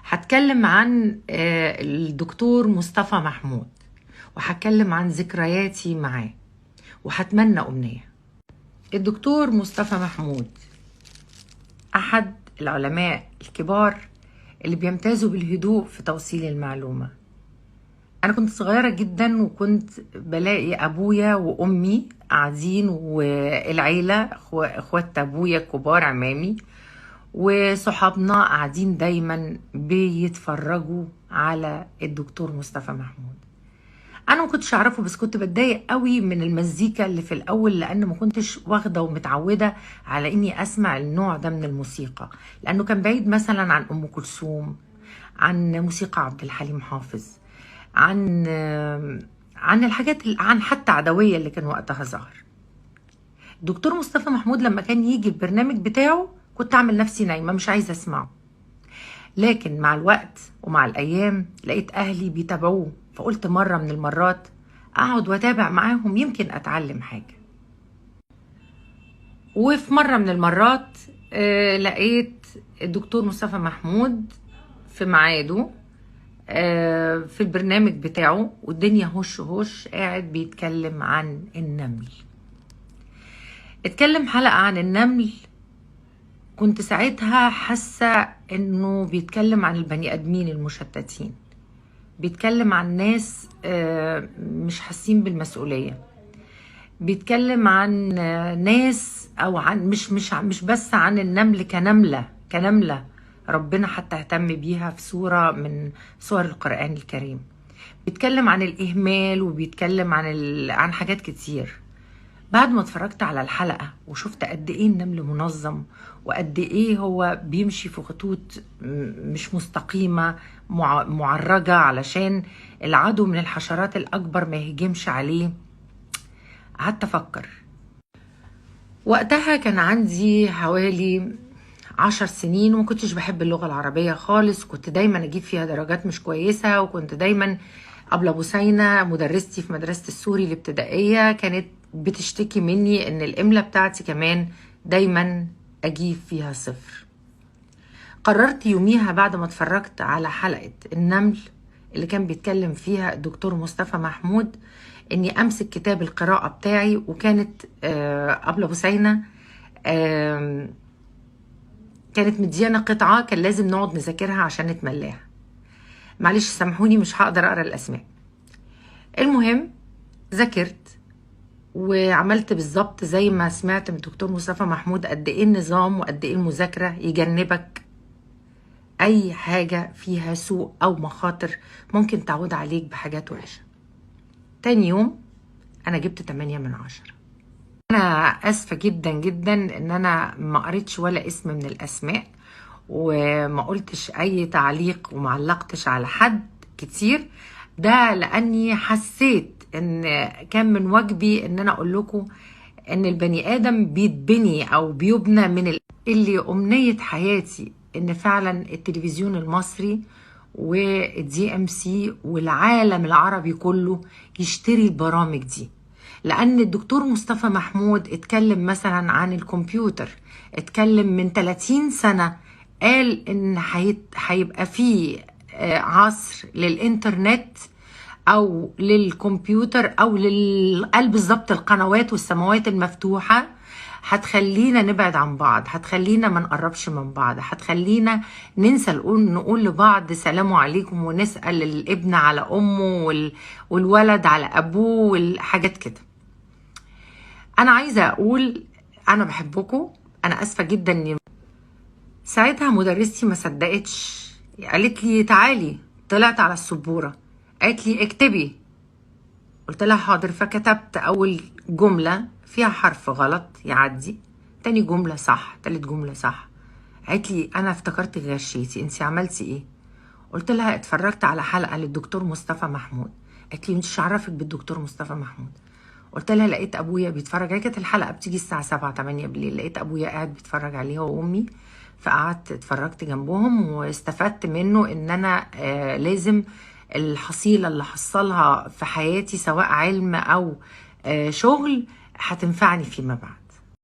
هتكلم عن الدكتور مصطفى محمود، وهتكلم عن ذكرياتي معاه، وهتمنى أمنية. الدكتور مصطفى محمود أحد العلماء الكبار اللي بيمتازوا بالهدوء في توصيل المعلومة. أنا كنت صغيرة جدا وكنت بلاقي أبويا وأمي قاعدين، والعيلة أخوات أبويا كبار عمامي وصحابنا قاعدين دايما بيتفرجوا على الدكتور مصطفى محمود. انا ما كنتش اعرفه، بس كنت بتضايق قوي من المزيكا اللي في الاول، لان ما كنتش واخده ومتعوده على اني اسمع النوع ده من الموسيقى، لانه كان بعيد مثلا عن ام كلثوم، عن موسيقى عبد الحليم حافظ، عن الحاجات عن حتى عدويه اللي كان وقتها ظهر. الدكتور مصطفى محمود لما كان يجي البرنامج بتاعه كنت اعمل نفسي نايمه مش عايزه اسمعه، لكن مع الوقت ومع الايام لقيت اهلي بيتابعوه، فقلت مره من المرات اقعد واتابع معاهم يمكن اتعلم حاجه. وفي مره من المرات لقيت الدكتور مصطفى محمود في ميعاده في البرنامج بتاعه، والدنيا هش هش قاعد بيتكلم عن النمل. اتكلم حلقه عن النمل، كنت ساعتها حاسة انه بيتكلم عن البني ادمين المشتتين، بيتكلم عن ناس مش حاسين بالمسؤولية، بيتكلم عن ناس او عن مش بس عن النمل كنملة ربنا حتى اهتم بيها في سورة من سور القرآن الكريم. بيتكلم عن الإهمال، وبيتكلم عن حاجات كتير. بعد ما اتفرجت على الحلقة وشفت قد ايه النمل منظم، وقد ايه هو بيمشي في خطوط مش مستقيمة معرجة علشان العدو من الحشرات الأكبر ما يهجمش عليه، قعدت أفكر. وقتها كان عندي حوالي 10 سنين، وما كنتش بحب اللغة العربية خالص، كنت دايما أجيب فيها درجات مش كويسة، وكنت دايما أبلة بوسينة مدرستي في مدرسة السوري الابتدائية كانت بتشتكي مني ان الإملة بتاعتي كمان دايما اجيب فيها 0. قررت يوميها بعد ما اتفرجت على حلقة النمل اللي كان بيتكلم فيها الدكتور مصطفى محمود اني امسك كتاب القراءة بتاعي، وكانت أبلة بوسينة كانت مديانة قطعة كان لازم نقعد نذاكرها عشان نتملاها. معلش سامحوني مش هقدر اقرا الاسماء. المهم ذاكرت وعملت بالظبط زي ما سمعت من الدكتور مصطفى محمود قد ايه النظام وقد ايه المذاكرة يجنبك اي حاجة فيها سوء او مخاطر ممكن تعود عليك بحاجات وحشة. تاني يوم انا جبت 8 من 10. انا اسفة جدا جدا ان انا ما قريتش ولا اسم من الاسماء، وما قلتش اي تعليق ومعلقتش على حد كتير، ده لاني حسيت ان كان من واجبي ان انا اقول لكم ان البني ادم بيتبني او بيبنى من اللي امنية حياتي ان فعلا التلفزيون المصري والدي ام سي والعالم العربي كله يشتري البرامج دي، لان الدكتور مصطفى محمود اتكلم مثلا عن الكمبيوتر، اتكلم من 30 سنة، قال ان هيبقى فيه عصر للإنترنت أو للكمبيوتر أو للقلب بالظبط القنوات والسماوات المفتوحة هتخلينا نبعد عن بعض، هتخلينا ما نقربش من بعض، هتخلينا ننسى نقول لبعض سلام عليكم، ونسأل الابن على أمه والولد على أبوه والحاجات كده. أنا عايزة أقول أنا بحبكم. أنا أسفة جدا إني ساعتها مدرستي ما صدقتش، قالت لي تعالي، طلعت على السبورة قالت لي اكتبي، قلت لها حاضر، فكتبت اول جملة فيها حرف غلط يعدي، تاني جملة صح، تالت جملة صح. قالت لي انا افتكرت غشيتي، انتي عملتي ايه؟ قلت لها اتفرجت على حلقة للدكتور مصطفى محمود. قالت لي مش عرفك بالدكتور مصطفى محمود؟ قلت لها لقيت ابويا بيتفرج، كانت الحلقة بتيجي الساعة 7 8 بالليل، لقيت ابويا قاعد بيتفرج عليها وامي، فقعدت اتفرجت جنبهم واستفدت منه ان انا لازم الحصيلة اللي حصلها في حياتي سواء علم او شغل هتنفعني فيما بعد.